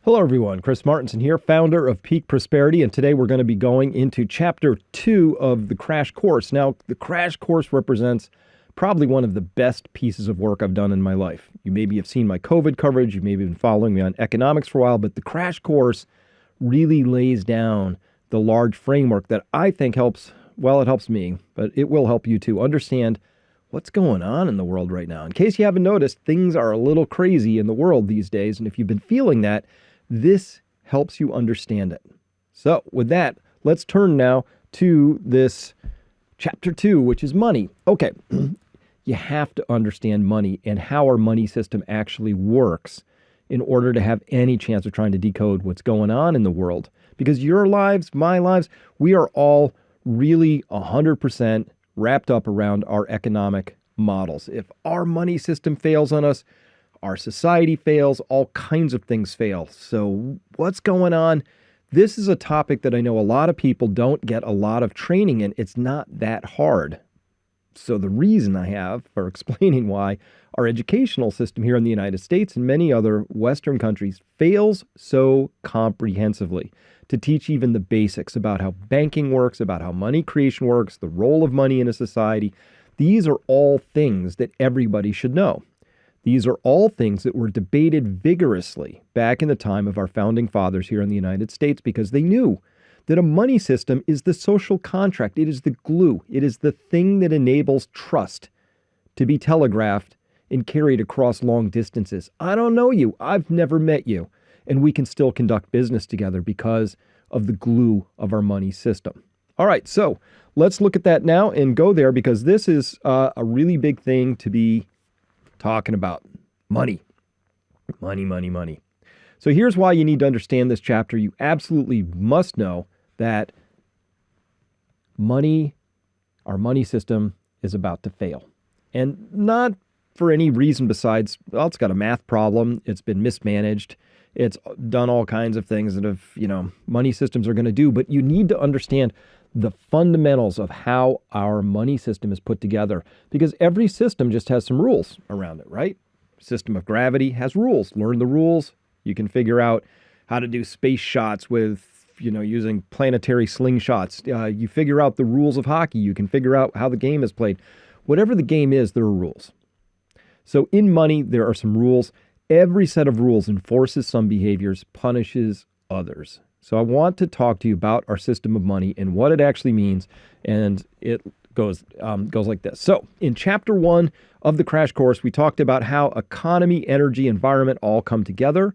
Hello, everyone. Chris Martinson here, founder of Peak Prosperity, and today we're going to be going into Chapter 2 of the Crash Course. Now, the Crash Course represents probably one of the best pieces of work I've done in my life. You maybe have seen my COVID coverage, you maybe been following me on economics for a while, but the Crash Course really lays down the large framework that I think helps, well, it helps me, but it will help you to understand what's going on in the world right now. In case you haven't noticed, things are a little crazy in the world these days, and if you've been feeling that, this helps you understand it. So with that, let's turn now to this chapter 2, which is money. Okay, you have to understand money and how our money system actually works in order to have any chance of trying to decode what's going on in the world. Because your lives, my lives, we are all really 100% wrapped up around our economic models. If our money system fails on us, our society fails, all kinds of things fail. So what's going on? This is a topic that I know a lot of people don't get a lot of training in. It's not that hard. So the reason I have for explaining why our educational system here in the United States and many other Western countries fails so comprehensively to teach even the basics about how banking works, about how money creation works, the role of money in a society. These are all things that everybody should know. These are all things that were debated vigorously back in the time of our founding fathers here in the United States because they knew that a money system is the social contract. It is the glue. It is the thing that enables trust to be telegraphed and carried across long distances. I don't know you. I've never met you. And we can still conduct business together because of the glue of our money system. All right, so let's look at that now and go there because this is a really big thing to be talking about. Money. Money. So here's why you need to understand this chapter. You absolutely must know that money, our money system, is about to fail. And not for any reason besides, well, it's got a math problem. It's been mismanaged. It's done all kinds of things that money systems are going to do. But you need to understand the fundamentals of how our money system is put together, because every system just has some rules around it, right? System of gravity has rules. Learn the rules. You can figure out how to do space shots with, using planetary slingshots. You figure out the rules of hockey. You can figure out how the game is played. Whatever the game is, there are rules. So in money, there are some rules. Every set of rules enforces some behaviors, punishes others. So I want to talk to you about our system of money and what it actually means, and it goes like this. So in Chapter 1 of the Crash Course, we talked about how economy, energy, environment all come together,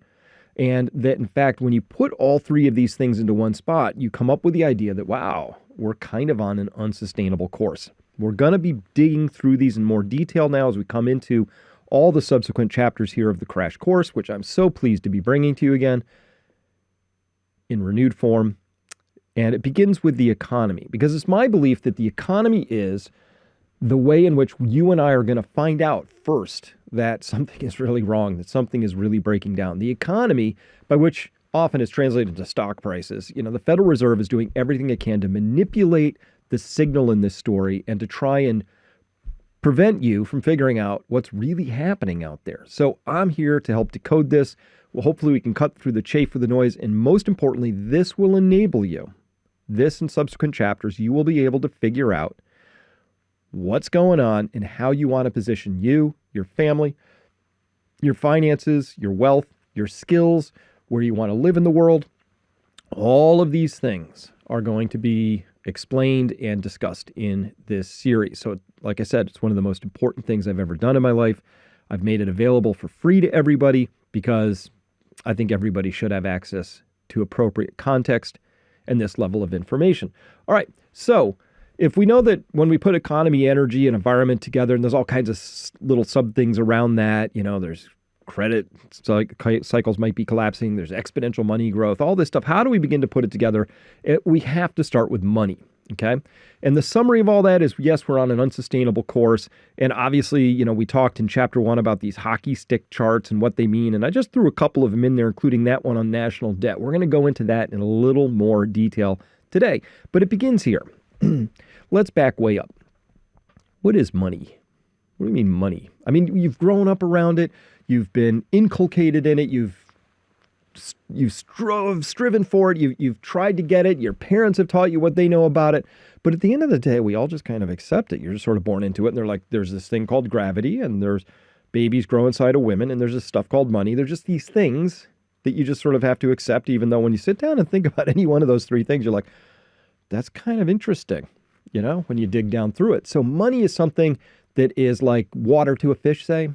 and that, in fact, when you put all three of these things into one spot, you come up with the idea that, wow, we're kind of on an unsustainable course. We're going to be digging through these in more detail now as we come into all the subsequent chapters here of the Crash Course, which I'm so pleased to be bringing to you again in renewed form. And it begins with the economy, because it's my belief that the economy is the way in which you and I are going to find out first that something is really wrong, that something is really breaking down. The economy, by which often is translated to stock prices, the Federal Reserve is doing everything it can to manipulate the signal in this story and to try and prevent you from figuring out what's really happening out there. So I'm here to help decode this. Well, hopefully we can cut through the chaff with the noise. And most importantly, this will enable you. This and subsequent chapters, you will be able to figure out what's going on and how you want to position you, your family, your finances, your wealth, your skills, where you want to live in the world. All of these things are going to be explained and discussed in this series. So like I said, it's one of the most important things I've ever done in my life. I've made it available for free to everybody because I think everybody should have access to appropriate context and this level of information. All right, so if we know that when we put economy, energy, and environment together, and there's all kinds of little sub things around that, there's credit cycles might be collapsing, there's exponential money growth, all this stuff. How do we begin to put it together? We have to start with money. Okay. And the summary of all that is, yes, we're on an unsustainable course. And obviously, we talked in Chapter 1 about these hockey stick charts and what they mean. And I just threw a couple of them in there, including that one on national debt. We're going to go into that in a little more detail today. But it begins here. Let's back way up. What is money? What do you mean money? I mean, you've grown up around it. You've been inculcated in it. You've striven for it. You've tried to get it. Your parents have taught you what they know about it. But at the end of the day, we all just kind of accept it. You're just sort of born into it. And they're like, there's this thing called gravity, and there's babies grow inside of women, and there's this stuff called money. They're just these things that you just sort of have to accept, even though when you sit down and think about any one of those three things, you're like, that's kind of interesting, when you dig down through it. So money is something that is like water to a fish, say,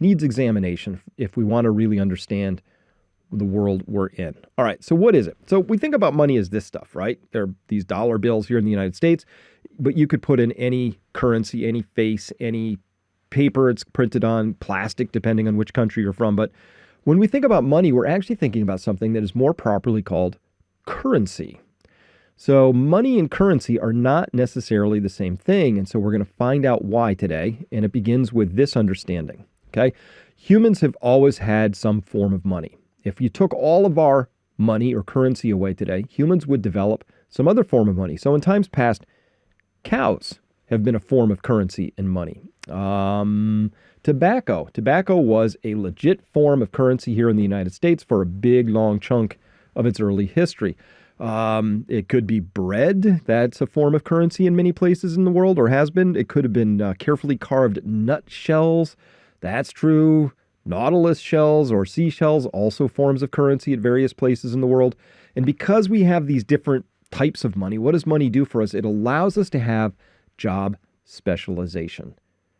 needs examination if we want to really understand the world we're in. All right, so what is it? So we think about money as this stuff, right? There are these dollar bills here in the United States, but you could put in any currency, any face, any paper it's printed on, plastic, depending on which country you're from. But when we think about money, we're actually thinking about something that is more properly called currency. So money and currency are not necessarily the same thing. And so we're going to find out why today. And it begins with this understanding. Okay. Humans have always had some form of money. If you took all of our money or currency away today, humans would develop some other form of money. So in times past, cows have been a form of currency and money. Tobacco. Tobacco was a legit form of currency here in the United States for a big, long chunk of its early history. It could be bread. That's a form of currency in many places in the world, or has been. It could have been carefully carved nutshells. That's true. Nautilus shells or seashells, also forms of currency at various places in the world. And because we have these different types of money, what does money do for us? It allows us to have job specialization.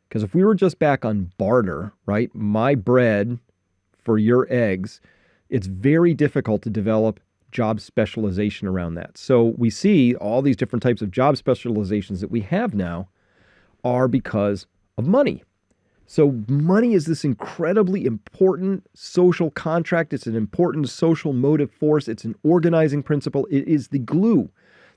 Because if we were just back on barter, right, my bread for your eggs, it's very difficult to develop job specialization around that. So we see all these different types of job specializations that we have now are because of money. So money is this incredibly important social contract. It's an important social motive force. It's an organizing principle. It is the glue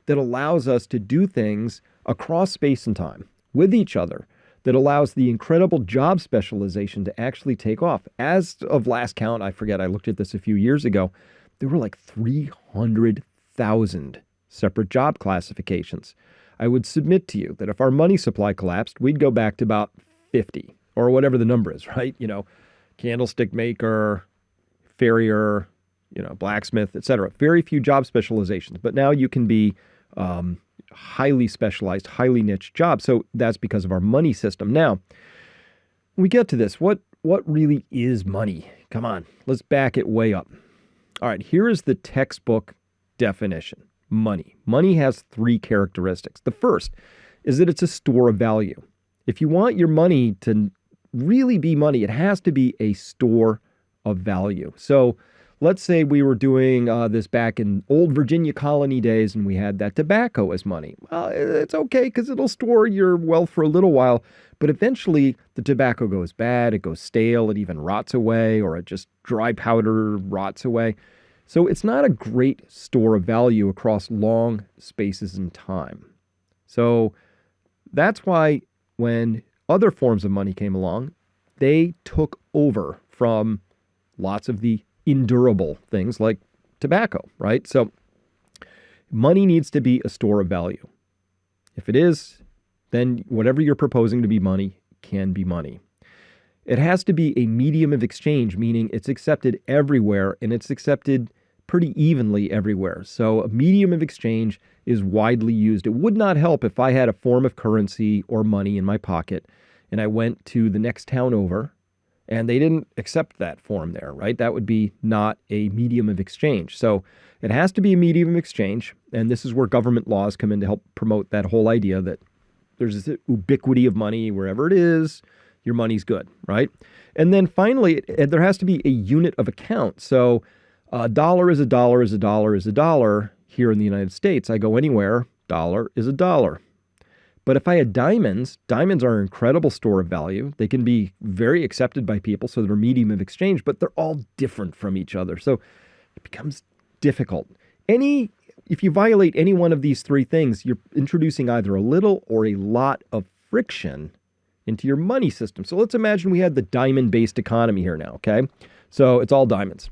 that allows us to do things across space and time with each other, that allows the incredible job specialization to actually take off. As of last count, I forget, I looked at this a few years ago, there were like 300,000 separate job classifications. I would submit to you that if our money supply collapsed, we'd go back to about 50 or whatever the number is, right? Candlestick maker, farrier, blacksmith, etc. Very few job specializations, but now you can be highly specialized, highly niche jobs. So that's because of our money system. Now, when we get to this, what really is money? Come on, let's back it way up. All right, here is the textbook definition. Money. Money has three characteristics. The first is that it's a store of value. If you want your money to really be money, it has to be a store of value. So let's say we were doing this back in old Virginia colony days and we had that tobacco as money. Well, it's okay because it'll store your wealth for a little while, but eventually the tobacco goes bad, it goes stale, it even rots away, or it just dry powder rots away. So it's not a great store of value across long spaces in time. So that's why when other forms of money came along, they took over from lots of the endurable things like tobacco, right? So money needs to be a store of value. If it is, then whatever you're proposing to be money can be money. It has to be a medium of exchange, meaning it's accepted everywhere and it's accepted pretty evenly everywhere. So a medium of exchange is widely used. It would not help if I had a form of currency or money in my pocket and I went to the next town over and they didn't accept that form there, right? That would be not a medium of exchange. So it has to be a medium of exchange. And this is where government laws come in to help promote that whole idea that there's this ubiquity of money wherever it is, your money's good, right? And then finally, there has to be a unit of account. So a dollar is a dollar is a dollar is a dollar here in the United States. I go anywhere, dollar is a dollar. But if I had diamonds, diamonds are an incredible store of value. They can be very accepted by people, so they're a medium of exchange, but they're all different from each other. So it becomes difficult. If you violate any one of these three things, you're introducing either a little or a lot of friction into your money system. So let's imagine we had the diamond-based economy here now, okay? So it's all diamonds.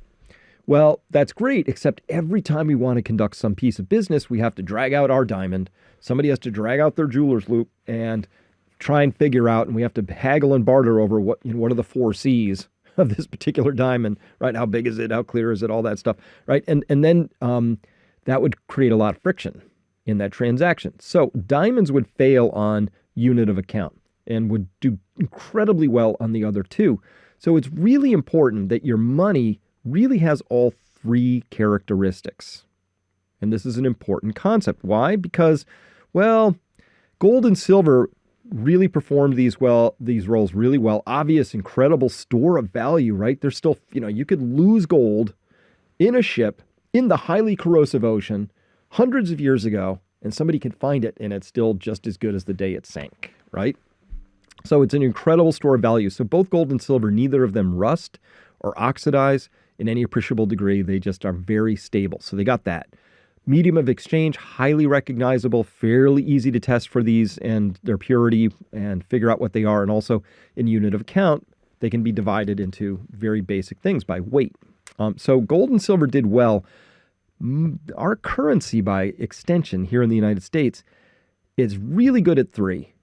Well, that's great, except every time we want to conduct some piece of business, we have to drag out our diamond. Somebody has to drag out their jeweler's loop and try and figure out, and we have to haggle and barter over what are the 4 C's of this particular diamond, right? How big is it? How clear is it? All that stuff, right? And then that would create a lot of friction in that transaction. So diamonds would fail on unit of account and would do incredibly well on the other two. So it's really important that your money really has all three characteristics. And this is an important concept. Why? Because, well, gold and silver really performed these roles really well. Obvious, incredible store of value, right? There's still, you could lose gold in a ship in the highly corrosive ocean hundreds of years ago, and somebody can find it, and it's still just as good as the day it sank, right? So it's an incredible store of value. So both gold and silver, neither of them rust or oxidize in any appreciable degree. They just are very stable. So they got that. Medium of exchange, highly recognizable, fairly easy to test for these and their purity and figure out what they are. And also in unit of account, they can be divided into very basic things by weight. So gold and silver did well. Our currency, by extension here in the United States, is really good at 3,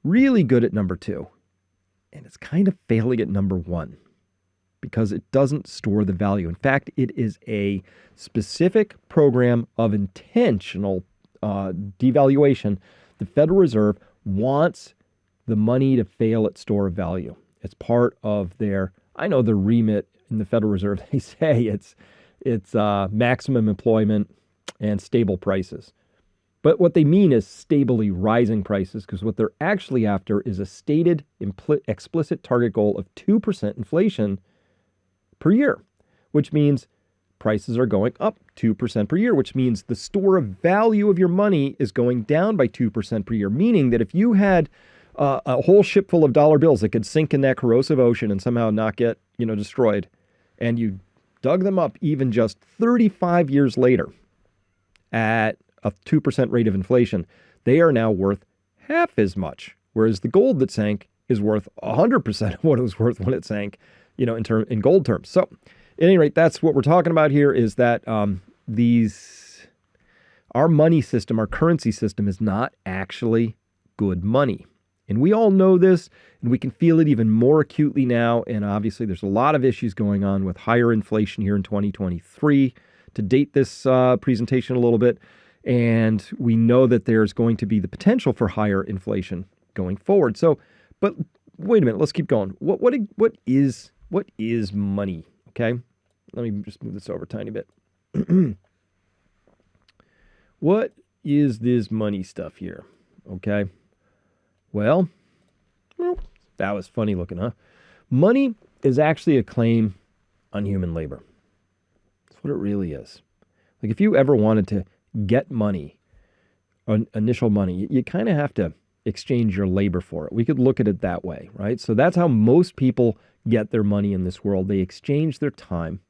really good at number 2, and it's kind of failing at number 1 because it doesn't store the value. In fact, it is a specific program of intentional devaluation. The Federal Reserve wants the money to fail at store of value. It's part of their, I know the remit in the Federal Reserve, they say it's maximum employment and stable prices. But what they mean is stably rising prices, because what they're actually after is a stated explicit target goal of 2% inflation per year, which means prices are going up 2% per year, which means the store of value of your money is going down by 2% per year, meaning that if you had a whole ship full of dollar bills that could sink in that corrosive ocean and somehow not get, destroyed, and you dug them up even just 35 years later at a 2% rate of inflation, they are now worth half as much, whereas the gold that sank is worth 100% of what it was worth when it sank, in gold terms. So at any rate, that's what we're talking about here, is that our money system, our currency system, is not actually good money. And we all know this, and we can feel it even more acutely now. And obviously, there's a lot of issues going on with higher inflation here in 2023. To date this presentation a little bit, and we know that there's going to be the potential for higher inflation going forward. So, but wait a minute, let's keep going. What is money? Okay, let me just move this over a tiny bit. What is this money stuff here? Okay. Well, that was funny looking, huh? Money is actually a claim on human labor. That's what it really is. Like if you ever wanted to get money, initial money, you kind of have to exchange your labor for it. We could look at it that way, right? So that's how most people get their money in this world. They exchange their time.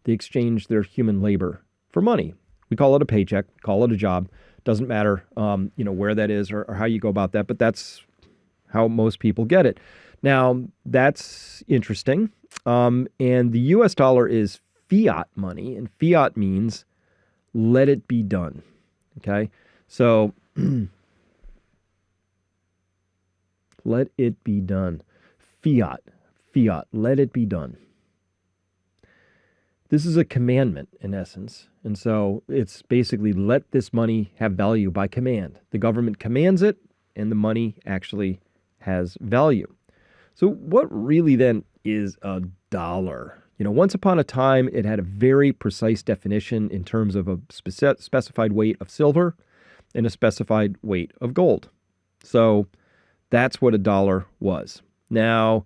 They exchange their human labor for money. We call it a paycheck, call it a job. Doesn't matter, where that is or how you go about that, but that's how most people get it. Now, that's interesting. And the U.S. dollar is fiat money, and fiat means let it be done. Okay? So, let it be done. Fiat, let it be done. This is a commandment in essence. And so it's basically let this money have value by command. The government commands it and the money actually has value. So what really then is a dollar? Once upon a time, it had a very precise definition in terms of a specified weight of silver and a specified weight of gold. So that's what a dollar was. Now,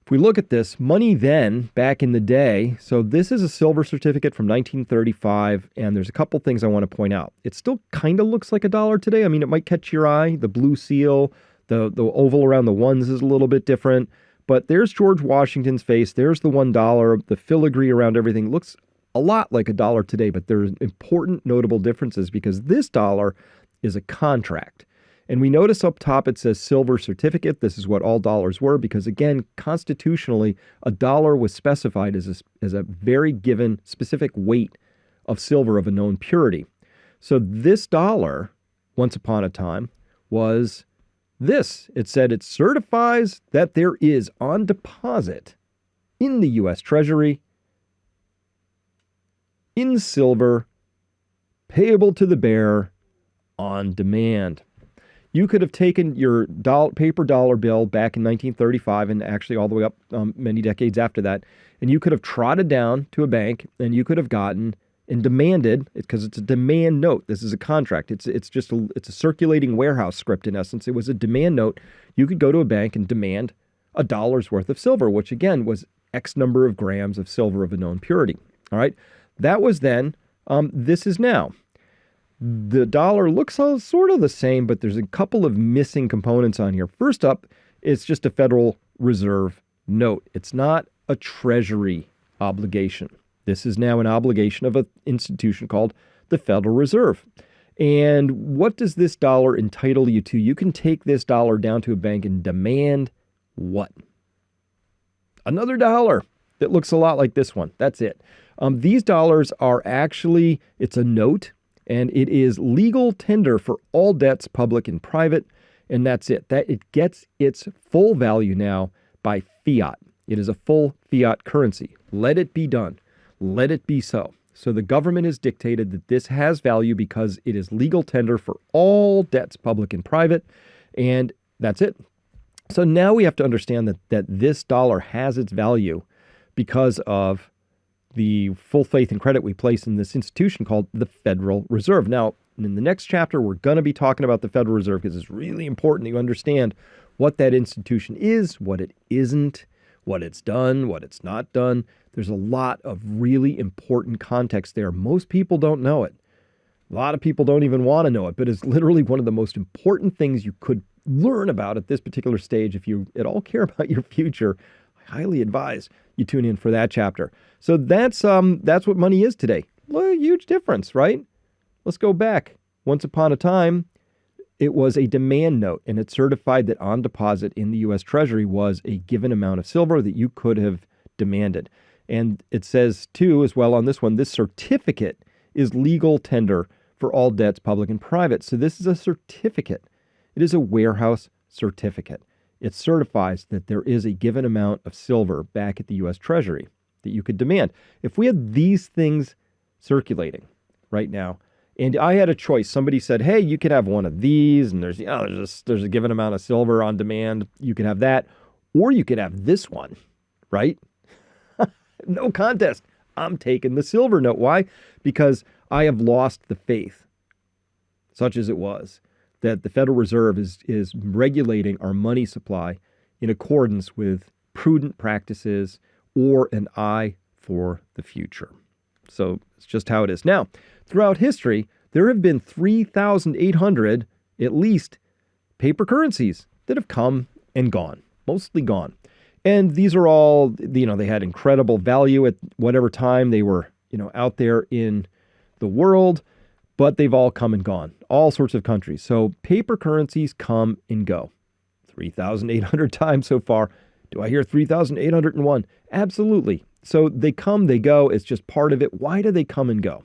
if we look at this, money then, back in the day, so this is a silver certificate from 1935, and there's a couple things I want to point out. It still kind of looks like a dollar today. I mean, it might catch your eye. The blue seal, the oval around the ones is a little bit different, but there's George Washington's face. There's the $1. The filigree around everything looks a lot like a dollar today, but there's important notable differences because this dollar is a contract. And we notice up top it says silver certificate. This is what all dollars were because, again, constitutionally, a dollar was specified as a very given specific weight of silver of a known purity. So this dollar, once upon a time, was this. It said it certifies that there is on deposit in the U.S. Treasury in silver, payable to the bearer on demand. You could have taken your paper dollar bill back in 1935 and actually all the way up many decades after that, and you could have trotted down to a bank and you could have gotten and demanded, because it's a demand note. This is a contract. It's a circulating warehouse script in essence. It was a demand note. You could go to a bank and demand $1 worth of silver, which again was X number of grams of silver of a known purity. All right. That was then. This is now. The dollar looks sort of the same, but there's a couple of missing components on here. First up, it's just a Federal Reserve note. It's not a Treasury obligation. This is now an obligation of an institution called the Federal Reserve. And what does this dollar entitle you to? You can take this dollar down to a bank and demand what? Another dollar that looks a lot like this one. That's it. These dollars are actually, it's a note, and it is legal tender for all debts, public and private, and that's it. That it gets its full value now by fiat. It is a full fiat currency. Let it be done. Let it be so. So the government has dictated that this has value because it is legal tender for all debts, public and private, and that's it. So now we have to understand that this dollar has its value because of the full faith and credit we place in this institution called the Federal Reserve. Now, in the next chapter, we're going to be talking about the Federal Reserve because it's really important that you understand what that institution is, what it isn't, what it's done, what it's not done. There's a lot of really important context there. Most people don't know it. A lot of people don't even want to know it, but it's literally one of the most important things you could learn about at this particular stage. If you at all care about your future, I highly advise you tune in for that chapter. So that's what money is today. Well, a huge difference, right? Let's go back. Once upon a time, it was a demand note, and it certified that on deposit in the U.S. Treasury was a given amount of silver that you could have demanded. And it says, too, as well on this one, this certificate is legal tender for all debts, public and private. So this is a certificate. It is a warehouse certificate. It certifies that there is a given amount of silver back at the U.S. Treasury that you could demand. If we had these things circulating right now, and I had a choice, somebody said, hey, you could have one of these, and there's a given amount of silver on demand. You could have that, or you could have this one, right? No contest. I'm taking the silver note. Why? Because I have lost the faith, such as it was, that the Federal Reserve is regulating our money supply in accordance with prudent practices or an eye for the future. So it's just how it is. Now, throughout history, there have been 3,800, at least, paper currencies that have come and gone, mostly gone. And these are all, they had incredible value at whatever time they were, out there in the world, but they've all come and gone, all sorts of countries. So paper currencies come and go. 3,800 times so far. Do I hear 3,801? Absolutely. So they come, they go. It's just part of it. Why do they come and go?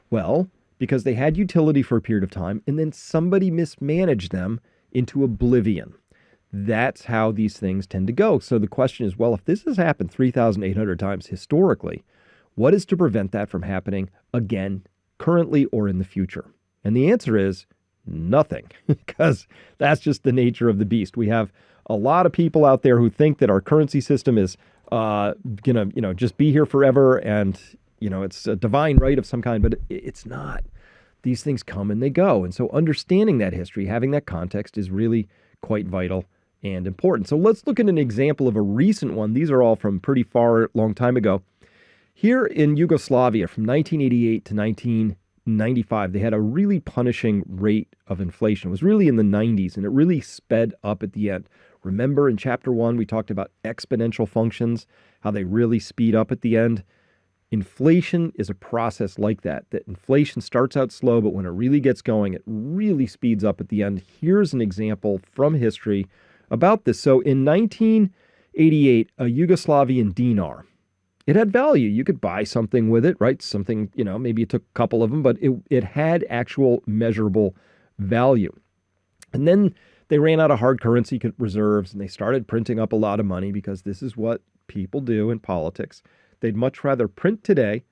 Well, because they had utility for a period of time, and then somebody mismanaged them into oblivion. That's how these things tend to go. So the question is, well, if this has happened 3,800 times historically, what is to prevent that from happening again, currently or in the future? And the answer is nothing, because that's just the nature of the beast. We have a lot of people out there who think that our currency system is gonna, just be here forever, and it's a divine right of some kind, but it's not. These things come and they go, and so understanding that history, having that context, is really quite vital and important. So let's look at an example of a recent one. These are all from pretty far, long time ago. Here in Yugoslavia, from 1988 to 1995, they had a really punishing rate of inflation. It was really in the 90s, and it really sped up at the end. Remember in chapter 1, we talked about exponential functions, how they really speed up at the end. Inflation is a process like that inflation starts out slow, but when it really gets going, it really speeds up at the end. Here's an example from history about this. So in 1988, a Yugoslavian dinar, it had value. You could buy something with it, right? Something, maybe it took a couple of them, but it had actual measurable value. And then they ran out of hard currency reserves, and they started printing up a lot of money because this is what people do in politics. They'd much rather print today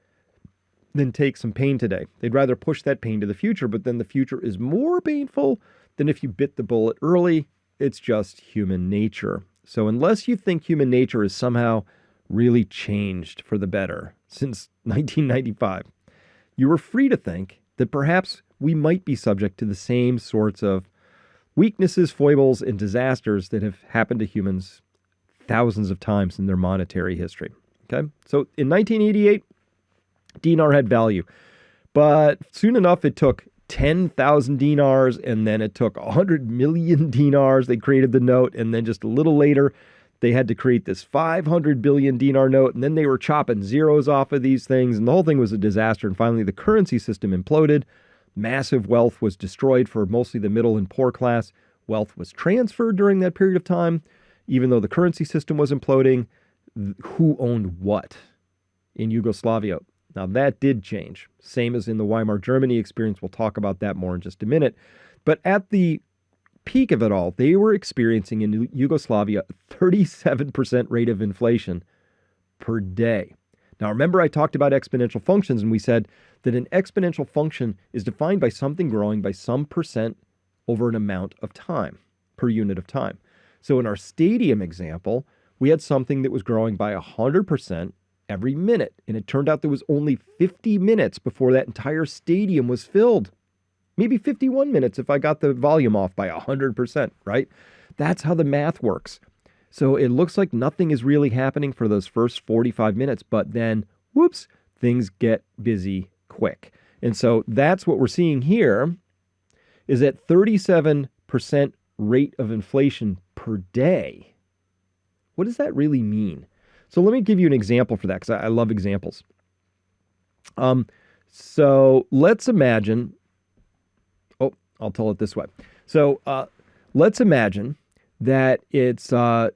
than take some pain today. They'd rather push that pain to the future, but then the future is more painful than if you bit the bullet early. It's just human nature. So unless you think human nature is somehow really changed for the better since 1995, you are free to think that perhaps we might be subject to the same sorts of weaknesses, foibles, and disasters that have happened to humans thousands of times in their monetary history. Okay? So in 1988, dinar had value, but soon enough it took 10,000 dinars, and then it took 100 million dinars. They created the note, and then just a little later, they had to create this 500 billion dinar note, and then they were chopping zeros off of these things, and the whole thing was a disaster. And finally, the currency system imploded. Massive wealth was destroyed for mostly the middle and poor class. Wealth was transferred during that period of time. Even though the currency system was imploding, who owned what in Yugoslavia? Now, that did change. Same as in the Weimar Germany experience. We'll talk about that more in just a minute. But at the peak of it all, they were experiencing in Yugoslavia a 37% rate of inflation per day. Now, remember I talked about exponential functions, and we said that an exponential function is defined by something growing by some percent over an amount of time, per unit of time. So in our stadium example, we had something that was growing by 100% every minute. And it turned out there was only 50 minutes before that entire stadium was filled. Maybe 51 minutes if I got the volume off by 100%, right? That's how the math works. So it looks like nothing is really happening for those first 45 minutes, but then, whoops, things get busy quick. And so that's what we're seeing here is at 37% rate of inflation per day. What does that really mean? So let me give you an example for that, because I love examples. So let's imagine, I'll tell it this way. So let's imagine that it's, I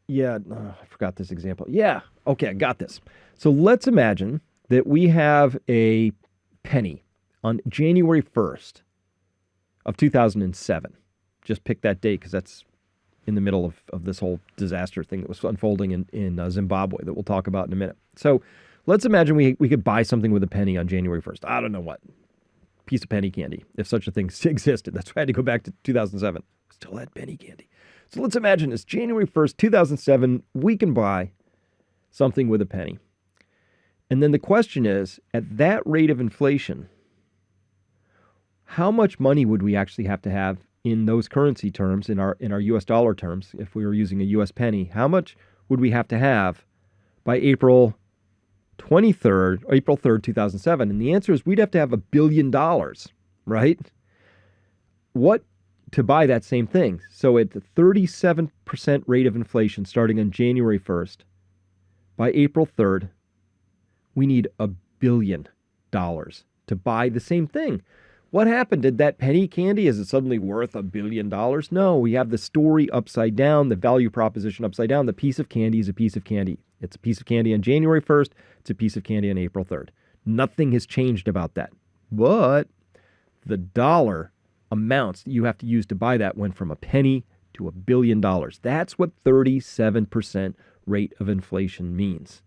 forgot this example. Yeah, okay, I got this. So let's imagine that we have a penny on January 1st of 2007. Just pick that date because that's in the middle of this whole disaster thing that was unfolding in Zimbabwe that we'll talk about in a minute. So let's imagine we could buy something with a penny on January 1st. I don't know what. Piece of penny candy, if such a thing existed. That's why I had to go back to 2007. Still had penny candy. So let's imagine it's January 1st, 2007. We can buy something with a penny. And then the question is, at that rate of inflation, how much money would we actually have to have in those currency terms, in our US dollar terms, if we were using a US penny? How much would we have to have by April 3rd, 2007? And the answer is we'd have to have $1 billion, right? What to buy that same thing? So at the 37% rate of inflation starting on January 1st, by April 3rd, we need $1 billion to buy the same thing. What happened? Did that penny candy, is it suddenly worth $1 billion? No, we have the story upside down, the value proposition upside down. The piece of candy is a piece of candy. It's a piece of candy on January 1st. It's a piece of candy on April 3rd. Nothing has changed about that. But the dollar amounts that you have to use to buy that went from a penny to $1 billion. That's what 37% rate of inflation means.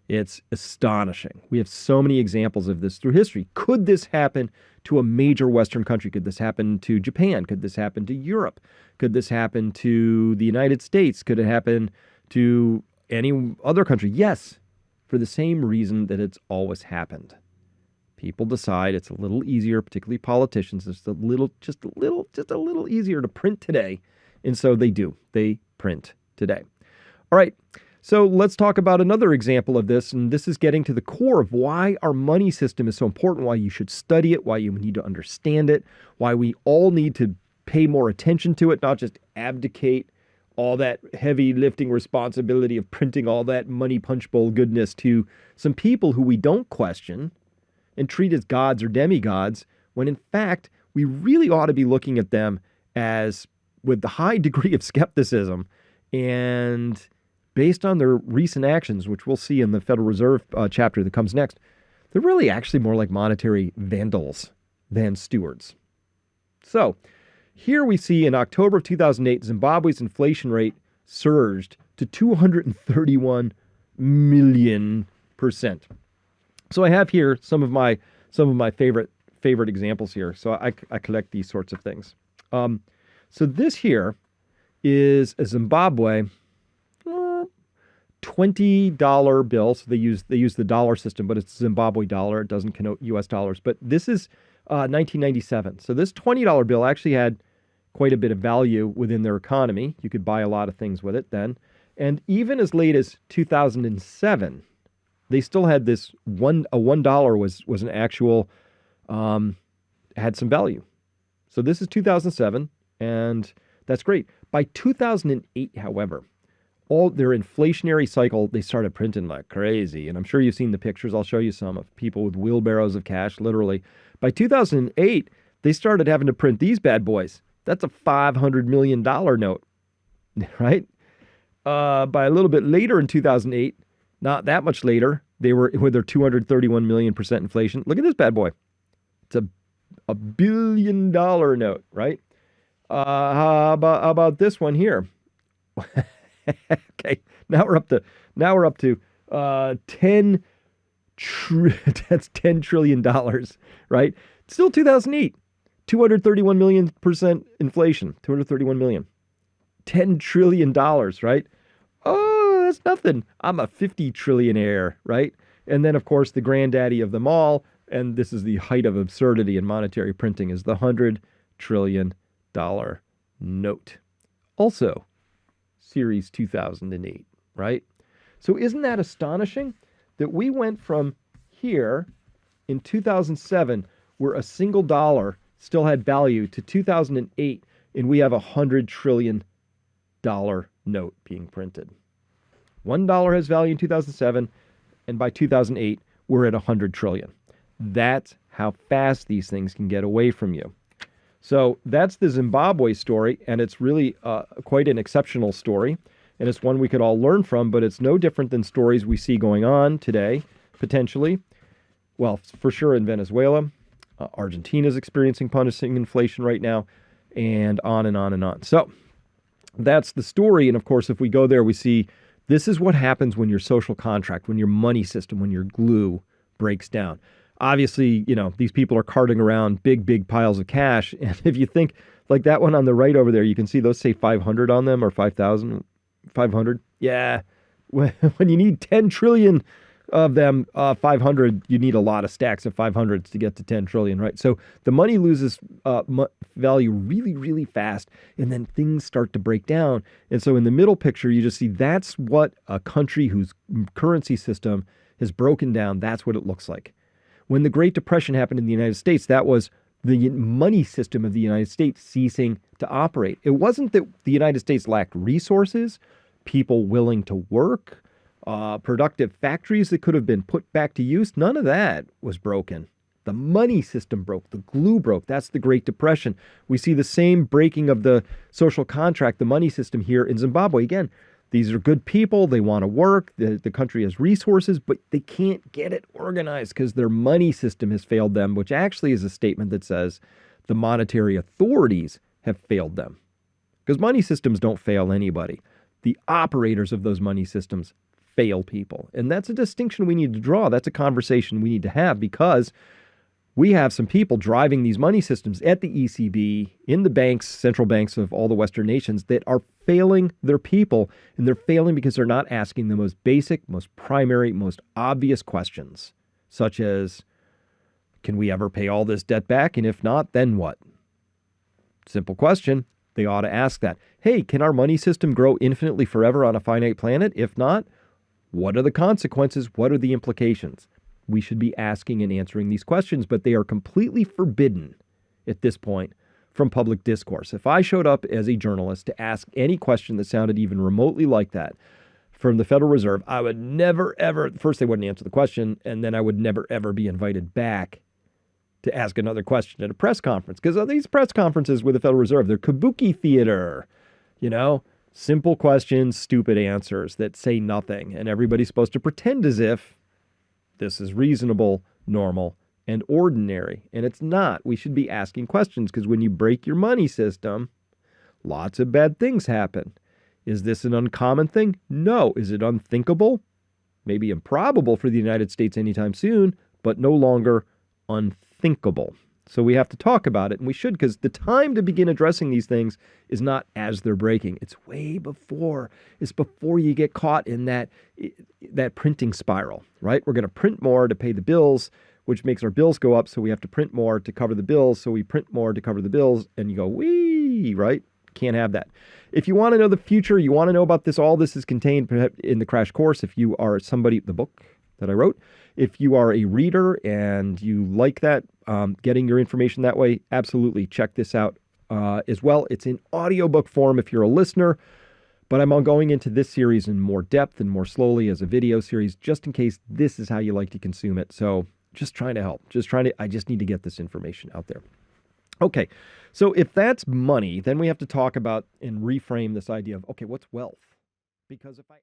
It's astonishing. We have so many examples of this through history. Could this happen to a major Western country? Could this happen to Japan? Could this happen to Europe? Could this happen to the United States? Could it happen to any other country? Yes, for the same reason that it's always happened. People decide it's a little easier, particularly politicians, just a little easier to print today. And so they do. They print today. All right. So let's talk about another example of this, and this is getting to the core of why our money system is so important, why you should study it, why you need to understand it, why we all need to pay more attention to it, not just abdicate all that heavy lifting responsibility of printing all that money punch bowl goodness to some people who we don't question and treat as gods or demigods, when in fact we really ought to be looking at them as with the high degree of skepticism and based on their recent actions, which we'll see in the Federal Reserve chapter that comes next, they're really actually more like monetary vandals than stewards. So here we see in October of 2008, Zimbabwe's inflation rate surged to 231 million%. So I have here some of my favorite examples here. So I collect these sorts of things. So this here is a Zimbabwe $20 bill. So they use the dollar system, but it's Zimbabwe dollar. It doesn't connote U.S. dollars. But this is 1997. So this $20 bill actually had quite a bit of value within their economy. You could buy a lot of things with it then. And even as late as 2007, they still had this $1 was an actual had some value. So this is 2007, and that's great. By 2008, however, all their inflationary cycle, they started printing like crazy. And I'm sure you've seen the pictures. I'll show you some of people with wheelbarrows of cash, literally. By 2008, they started having to print these bad boys. That's a $500 million note, right? By a little bit later in 2008, not that much later, they were with their 231 million% inflation. Look at this bad boy. It's a $1 billion note, right? How about this one here? Okay, now we're up to 10 that's $10 trillion, right? Still 2008, 231 million% inflation, 231 million, $10 trillion, right? Oh, that's nothing. I'm a 50 trillionaire, right? And then, of course, the granddaddy of them all, and this is the height of absurdity in monetary printing, is the $100 trillion note. Also, Series 2008, right? So isn't that astonishing that we went from here in 2007, where a single dollar still had value, to 2008, and we have a $100 trillion note being printed. $1 has value in 2007, and by 2008, we're at 100 trillion. That's how fast these things can get away from you. So that's the Zimbabwe story, and it's really quite an exceptional story, and it's one we could all learn from, but it's no different than stories we see going on today, potentially. Well, for sure in Venezuela. Argentina is experiencing punishing inflation right now, and on and on and on. So that's the story, and of course, if we go there, we see this is what happens when your social contract, when your money system, when your glue breaks down. Obviously, you know, these people are carting around big piles of cash. And if you think like that one on the right over there, you can see those say 500 on them, or 5,000, 500. Yeah. When you need 10 trillion of them, 500, you need a lot of stacks of 500s to get to 10 trillion, right? So the money loses value really fast, and then things start to break down. And so in the middle picture, you just see that's what a country whose currency system has broken down, that's what it looks like. When the Great Depression happened in the United States, that was the money system of the United States ceasing to operate. It wasn't that the United States lacked resources, people willing to work, productive factories that could have been put back to use. None of that was broken. The money system broke. The glue broke. That's the Great Depression. We see the same breaking of the social contract, the money system here in Zimbabwe. Again, these are good people. They want to work. The country has resources, but they can't get it organized because their money system has failed them, which actually is a statement that says the monetary authorities have failed them. Because money systems don't fail anybody. The operators of those money systems fail people. And that's a distinction we need to draw. That's a conversation we need to have, because we have some people driving these money systems at the ECB, in the banks, central banks of all the Western nations, that are failing their people. And they're failing because they're not asking the most basic, most primary, most obvious questions, such as, can we ever pay all this debt back? And if not, then what? Simple question. They ought to ask that. Hey, can our money system grow infinitely forever on a finite planet? If not, what are the consequences? What are the implications? We should be asking and answering these questions, but they are completely forbidden at this point from public discourse. If I showed up as a journalist to ask any question that sounded even remotely like that from the Federal Reserve, I would never, ever, first they wouldn't answer the question, and then I would never, ever be invited back to ask another question at a press conference. Because these press conferences with the Federal Reserve, they're kabuki theater, you know? Simple questions, stupid answers that say nothing. And everybody's supposed to pretend as if this is reasonable, normal, and ordinary. And it's not. We should be asking questions, because when you break your money system, lots of bad things happen. Is this an uncommon thing? No. Is it unthinkable? Maybe improbable for the United States anytime soon, but no longer unthinkable. So we have to talk about it, and we should, because the time to begin addressing these things is not as they're breaking. It's way before. It's before you get caught in that printing spiral, right? We're going to print more to pay the bills, which makes our bills go up, so we have to print more to cover the bills, so we print more to cover the bills, and you go, wee, right? Can't have that. If you want to know the future, you want to know about this, all this is contained in the crash course. If you are somebody, the book that I wrote, if you are a reader and you like that, getting your information that way, absolutely check this out as well. It's in audiobook form if you're a listener, but I'm going into this series in more depth and more slowly as a video series, just in case this is how you like to consume it. So just trying to help, I just need to get this information out there. Okay, so if that's money, then we have to talk about and reframe this idea of, okay, what's wealth? Because if I